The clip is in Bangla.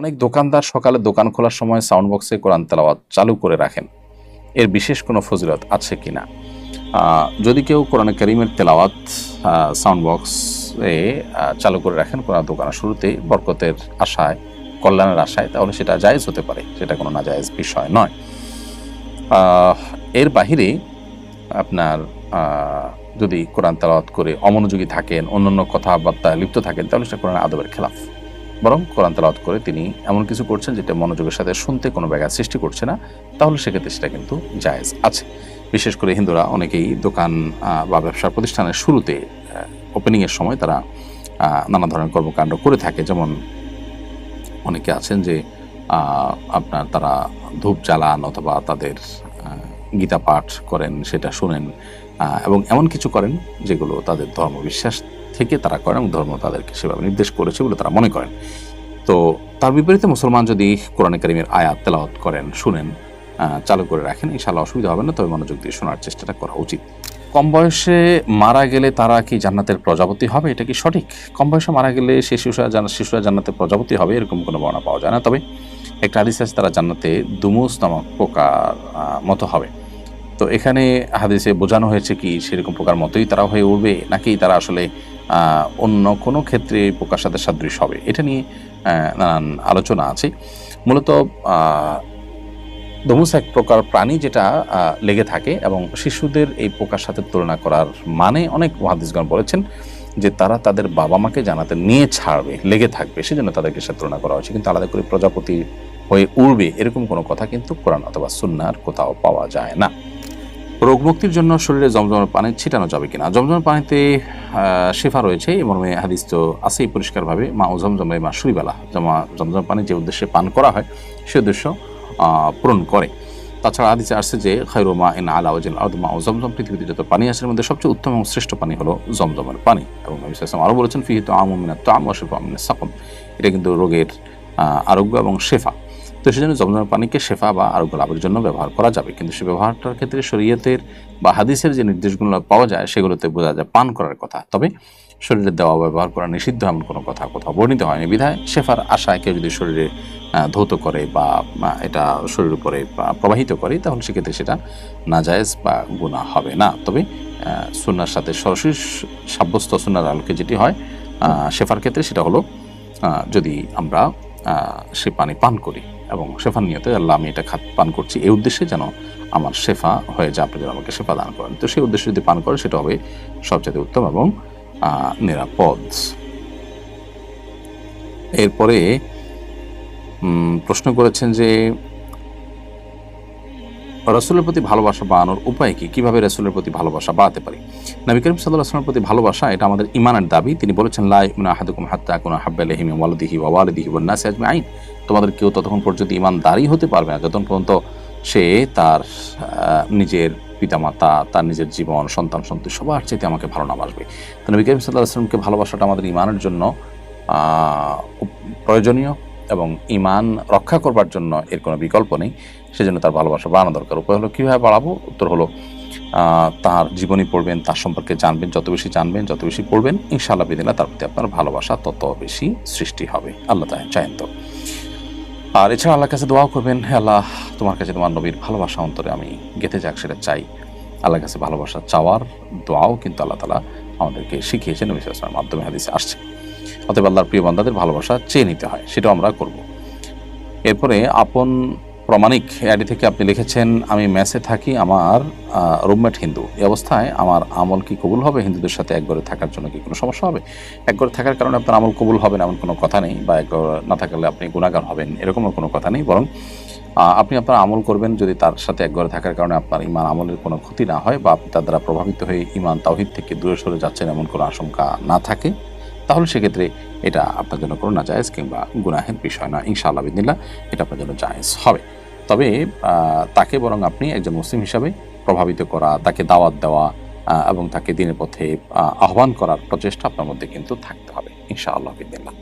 অনেক দোকানদার সকালে দোকান খোলার সময় সাউন্ড বক্সে কোরআন তেলাওয়াত চালু করে রাখেন। এর বিশেষ কোনো ফজিলত আছে কিনা? যদি কেউ কোরআনে কারীমের তেলাওয়াত সাউন্ড বক্সে চালু করে রাখেন কোরআন দোকানের শুরুতেই বরকতের আশায়, কল্যাণের আশায়, তাহলে সেটা জায়েজ হতে পারে, সেটা কোনো নাজায়েজ বিষয় নয়। এর বাহিরে আপনার যদি কোরআন তেলাওয়াত করে অমনোযোগী থাকেন, অন্যান্য কথাবার্তায় লিপ্ত থাকেন, তাহলে সেটা কোরআন আদবের খেলাফ। বরং কোরআন তেলাওয়াত করে তিনি এমন কিছু করছেন যেটা মনোযোগের সাথে শুনতে কোনো ব্যাঘাত সৃষ্টি করছে না, তাহলে সেক্ষেত্রে সেটা কিন্তু জায়েজ আছে। বিশেষ করে হিন্দুরা অনেকেই দোকান বা ব্যবসার প্রতিষ্ঠানের শুরুতে ওপেনিংয়ের সময় তারা নানা ধরনের কর্মকাণ্ড করে থাকে। যেমন অনেকে আছেন যে আপনার তারা ধূপ জ্বালান অথবা তাদের গীতা পাঠ করেন, সেটা শোনেন, এবং এমন কিছু করেন যেগুলো তাদের ধর্মবিশ্বাস থেকে তারা করেন এবং ধর্ম তাদেরকে সেভাবে নির্দেশ করেছে বলে তারা মনে করেন। তো তার বিপরীতে মুসলমান যদি কোরআনে কারীমের আয়াত তেলাওয়াত করেন, শুনেন, চালু করে রাখেন, ইনশাআল্লাহ অসুবিধা হবে না, তবে মনোযোগ দিয়ে শোনার চেষ্টাটা করা উচিত। কম বয়সে মারা গেলে তারা কি জান্নাতের প্রজাপতি হবে, এটা কি সঠিক? কম বয়সে মারা গেলে শিশুরা জান্নাতের প্রজাপতি হবে এরকম কোনো বর্ণনা পাওয়া যায় না। তবে একটা হাদিস আছে তারা জান্নাতে দুমুস নামক পোকার মতো হবে। তো এখানে হাদিসে বোঝানো হয়েছে কি সেরকম পোকার মতোই তারা হয়ে উঠবে, নাকি তারা আসলে অন্য কোনো ক্ষেত্রে পোকার সাথে সাদৃশ হবে, এটা নিয়ে নানান আলোচনা আছে। মূলত দমুস এক প্রকার প্রাণী যেটা লেগে থাকে, এবং শিশুদের এই পোকার সাথে তুলনা করার মানে অনেক মুহাদ্দিসগণ বলেছেন যে তারা তাদের বাবা মাকে জান্নাতে নিয়ে ছাড়বে, লেগে থাকবে, সেজন্য তাদেরকে সাথে তুলনা করা হয়েছে। কিন্তু আলাদা করে প্রজাপতি হয়ে উড়বে এরকম কোনো কথা কিন্তু কোরআন অথবা সুন্নাহর কোথাও পাওয়া যায় না। রোগ মুক্তির জন্য শরীরে জমজমের পানি ছিটানো যাবে কিনা? জমজমের পানিতে শেফা রয়েছে, এই মর্মে হাদিস তো আছেই পরিষ্কারভাবে, মা ও জমজমে মা সুরিবালা, জমজমের পানি যে উদ্দেশ্যে পান করা হয় সে উদ্দেশ্য পূরণ করে। তাছাড়া হাদিসে আসছে যে খায়রু মা ইন আলা ওয়াজিল আরদ মা ও জমজম, পৃথিবীতে যত পানি আছে এর মধ্যে সবচেয়ে উত্তম এবং শ্রেষ্ঠ পানি হলো জমজমের পানি। এবং নবী সাল্লাল্লাহু আলাইহি ওয়াসাল্লাম আরও বলেছেন ফিহি তুআমুন মিনাত তুআম ওয়া শিফাউন মিনাস সাকম, এটা কিন্তু রোগের আরোগ্য এবং শেফা। তো সেজন্য জমজমের পানিকে শেফা বা আরোগ্য লাভের জন্য ব্যবহার করা যাবে, কিন্তু সে ব্যবহারটার ক্ষেত্রে শরীয়তের বা হাদিসের যে নির্দেশগুলো পাওয়া যায় সেগুলোতে বোঝা যায় পান করার কথা। তবে শরীরে দেওয়া ব্যবহার করা নিষিদ্ধ এমন কোনো কথা কোথাও বর্ণিত হয়নি। বিধায় শেফার আশায় কেউ যদি শরীরে ধৌত করে বা এটা শরীরের উপরে প্রবাহিত করে, তাহলে সেক্ষেত্রে সেটা নাজায়েজ বা গুনাহ হবে না। তবে সুন্নাহর সাথে সরাসরি সাব্যস্ত সুন্নাহর আলোকে যেটি হয় শেফার ক্ষেত্রে, সেটা হলো যদি আমরা সে পানি পান করি এবং শেফার নিয়তে আল্লাহ আমি এটা পান করছি এই উদ্দেশ্যে যেন আমার শেফা হয়ে যায়, আপনি যেন আমাকে শেফা দান করেন, তো সেই উদ্দেশ্যে যদি পান করে সেটা হবে সবচেয়ে উত্তম এবং নিরাপদ। এরপরে প্রশ্ন করেছেন যে রাসূলের প্রতি ভালোবাসা বাড়ানোর উপায় কি, কিভাবে রাসূলের প্রতি ভালোবাসা বাড়াতে পারি? নবী করিম সাল্লাল্লাহু আলাইহি ওয়াসাল্লামের প্রতি ভালোবাসা এটা আমাদের ঈমানের দাবি। তিনি বলেছেন লা ইউমিনু আহাদুকুম হাত্তা আকুনা হাব্বা ইলাইহি মিন ওয়ালিদিহি ওয়া ওয়ালিদিহি ওয়ান নাসি আজমাইন, তোমাদের কেউ ততক্ষণ পর্যন্ত ঈমানদারই হতে পারবে না যতক্ষণ পর্যন্ত সে তার নিজের পিতামাতা, তার নিজের জীবন, সন্তান সন্ততি সবার চাইতে আমাকে ভালো না বাসবে। তো নবী করিম সাল্লাল্লাহু আলাইহি ওয়াসাল্লামকে ভালোবাসাটা আমাদের ঈমানের জন্য প্রয়োজনীয়, এবং ঈমান রক্ষা করবার জন্য এর কোনো বিকল্প নেই। সেজন্য তার ভালোবাসা বাড়ানো দরকার। উপায় হলো কীভাবে বাড়াবো? উত্তর হলো তার জীবনী পড়বেন, তার সম্পর্কে জানবেন, যত বেশি জানবেন, যত বেশি পড়বেন, ইনশাআল্লাহ বিদিনিল্লাহ তার প্রতি আপনার ভালোবাসা তত বেশি সৃষ্টি হবে। আল্লাহ তাআলা চাহেন তো। আর এছাড়া আল্লাহর কাছে দোয়াও করবেন, হে আল্লাহ তোমার কাছে তোমার নবীর ভালোবাসা অন্তরে আমি গেঁথে যাক, সেটা চাই। আল্লাহর কাছে ভালোবাসা চাওয়ার দোয়াও কিন্তু আল্লাহ তাআলা আমাদেরকে শিখিয়েছেন, নবী সাল্লাল্লাহু আলাইহি ওয়াসাল্লামের মাধ্যমে হাদিসে আসছে। অতএব আল্লাহর প্রিয় বান্দাদের ভালোবাসা চেয়ে নিতে হয়, সেটাও আমরা করব। এরপরে আপন প্রমাণিক আইডি থেকে আপনি লিখেছেন আমি মেসে থাকি, আমার রুমমেট হিন্দু, এই অবস্থায় আমার আমল কি কবুল হবে? হিন্দুদের সাথে এক ঘরে থাকার জন্য কি কোনো সমস্যা হবে? এক ঘরে থাকার কারণে আপনার আমল কবুল হবে না এমন কোনো কথা নেই, বা এক ঘরে না থাকলে আপনি গুনাহগার হবেন এরকমও কোনো কথা নেই। বরং আপনি আপনার আমল করবেন যদি তার সাথে এক ঘরে থাকার কারণে আপনার ঈমান আমলের কোনো ক্ষতি না হয়, বা আপনি তার দ্বারা প্রভাবিত হয়ে ঈমান তাওহীদ থেকে দূরে সরে যাচ্ছেন এমন কোনো আশঙ্কা না থাকে, তাহলে সেক্ষেত্রে এটা আপনার জন্য কোনো নাজায়েজ কিংবা গুনাহের বিষয় না। ইনশাআল্লাহ বিদিনিল্লাহ এটা আপনার জন্য জায়েজ হবে। তবে তাকে বরং আপনি একজন মুসলিম হিসাবে প্রভাবিত করা, তাকে দাওয়াত দেওয়া এবং তাকে দ্বীনের পথে আহ্বান করার প্রচেষ্টা আপনার মধ্যে কিন্তু থাকতে হবে ইনশাআল্লাহ বিদিনিল্লাহ।